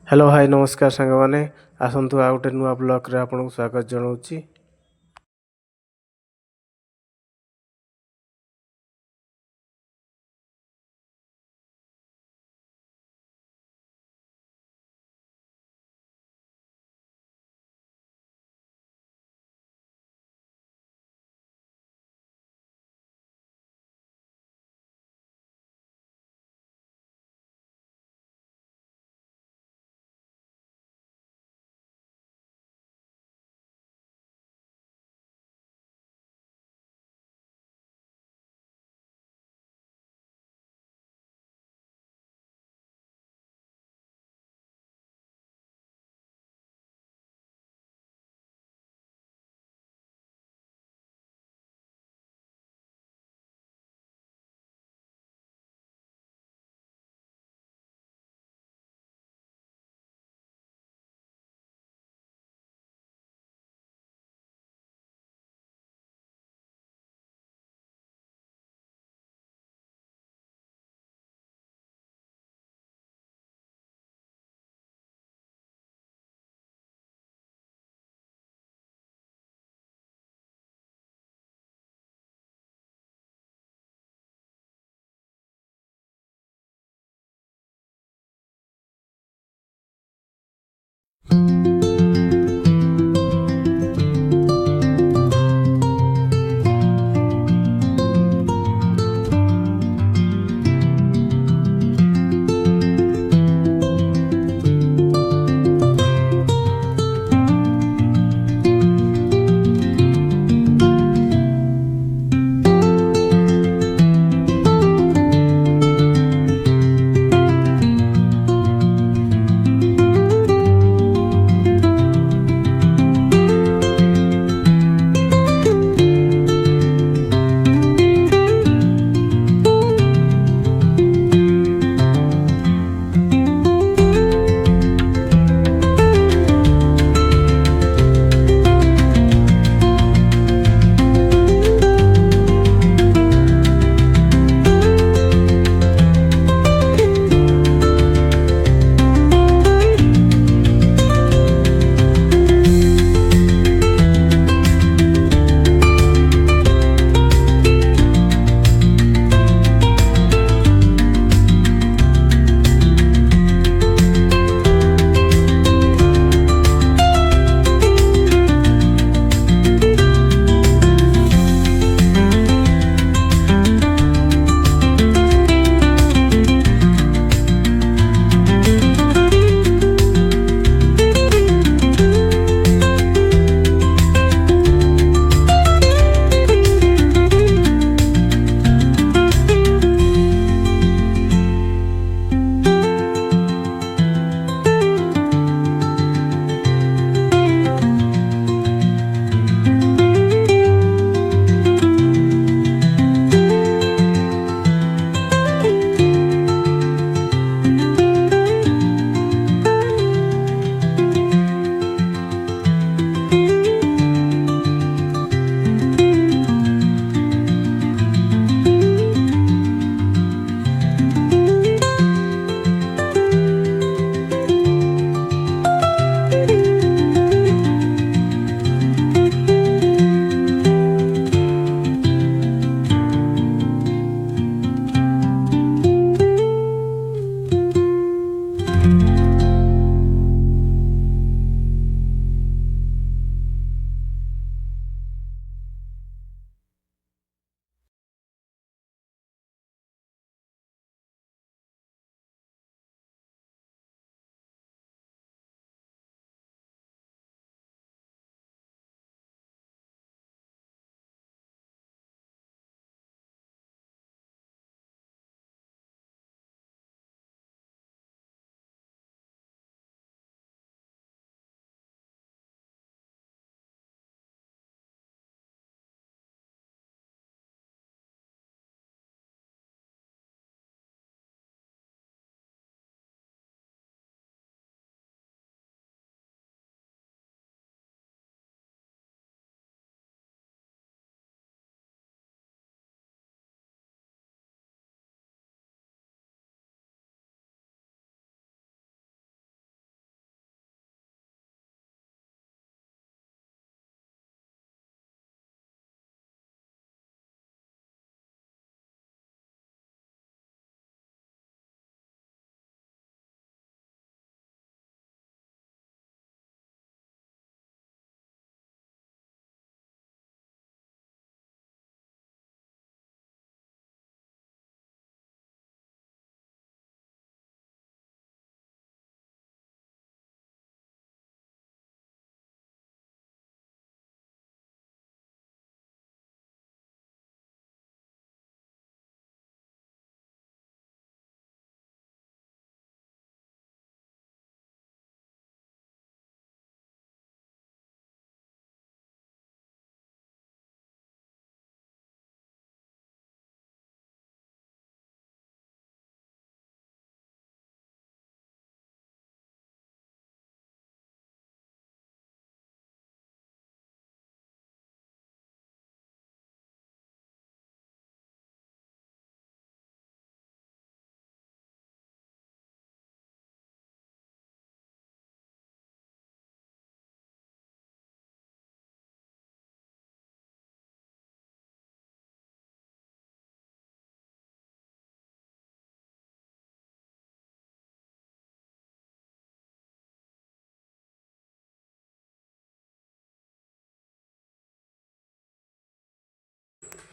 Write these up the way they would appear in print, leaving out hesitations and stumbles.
Hello high ନମସ୍କାର ସାଙ୍ଗମାନେ। ଆସନ୍ତୁ ଆଉ ଗୋଟେ ନୂଆ ବ୍ଲଗରେ ଆପଣଙ୍କୁ ସ୍ୱାଗତ ଜଣାଉଛି।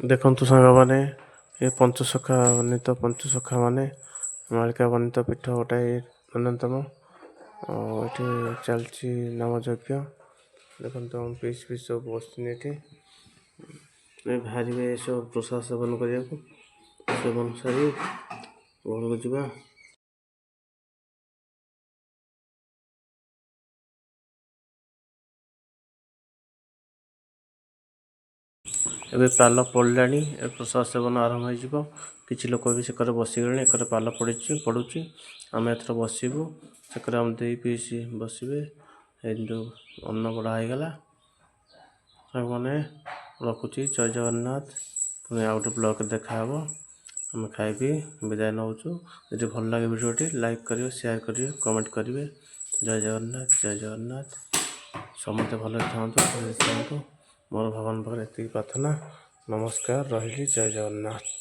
ଦେଖନ୍ତୁ ସାଙ୍ଗମାନେ, ଏ ପଞ୍ଚସଖା ବର୍ଣ୍ଣିତ ପଞ୍ଚସଖା ମାନେ ମାଳିକା ବର୍ଣ୍ଣିତ ପୀଠ ଗୋଟାଏ ଅନ୍ୟତମ। ଏଠି ଚାଲିଛି ନାମ ଯଜ୍ଞ। ଦେଖନ୍ତୁ ଆମ ପିସ୍ ସବୁ ବସିଛନ୍ତି ଏଠି। ବାହାରିବେ ଏସବୁ ପ୍ରସାଦ ସେବନ କରିବାକୁ। ସେବନ ସାରି ଘରକୁ ଯିବା। ଏବେ ପାଲ ପଡ଼ିଲାଣି, ଏ ପ୍ରସାଦ ସେବନ ଆରମ୍ଭ ହୋଇଯିବ। କିଛି ଲୋକ ବି ସେକରେ ବସିଗଲେଣି, ଏକରେ ପାଲ ପଡ଼ୁଛି। ଆମେ ଏଥର ବସିବୁ, ସେକରେ ଆମ ଦେଇ ପିଇସି ବସିବେ। ଏଇ ଯେଉଁ ଅନ୍ନ ବଢ଼ା ହେଇଗଲା। ସାଙ୍ଗମାନେ ରଖୁଛି, ଜୟ ଜଗନ୍ନାଥ। ପୁଣି ଆଉ ଗୋଟେ ବ୍ଲଗ୍ରେ ଦେଖାହେବ। ଆମେ ଖାଇକି ବିଦାୟ ନେଉଛୁ। ଯଦି ଭଲ ଲାଗେ ଭିଡ଼ିଓଟି ଲାଇକ୍ କରିବେ, ସେୟାର କରିବେ, କମେଣ୍ଟ କରିବେ। ଜୟ ଜଗନ୍ନାଥ, ଜୟ ଜଗନ୍ନାଥ। ସମସ୍ତେ ଭଲରେ ଥାଆନ୍ତୁ। ମୋର ଭଗବାନ ପାଖରେ ଏତିକି ପ୍ରାର୍ଥନା। ନମସ୍କାର, ରହିଲି। ଜୟ ଜଗନ୍ନାଥ।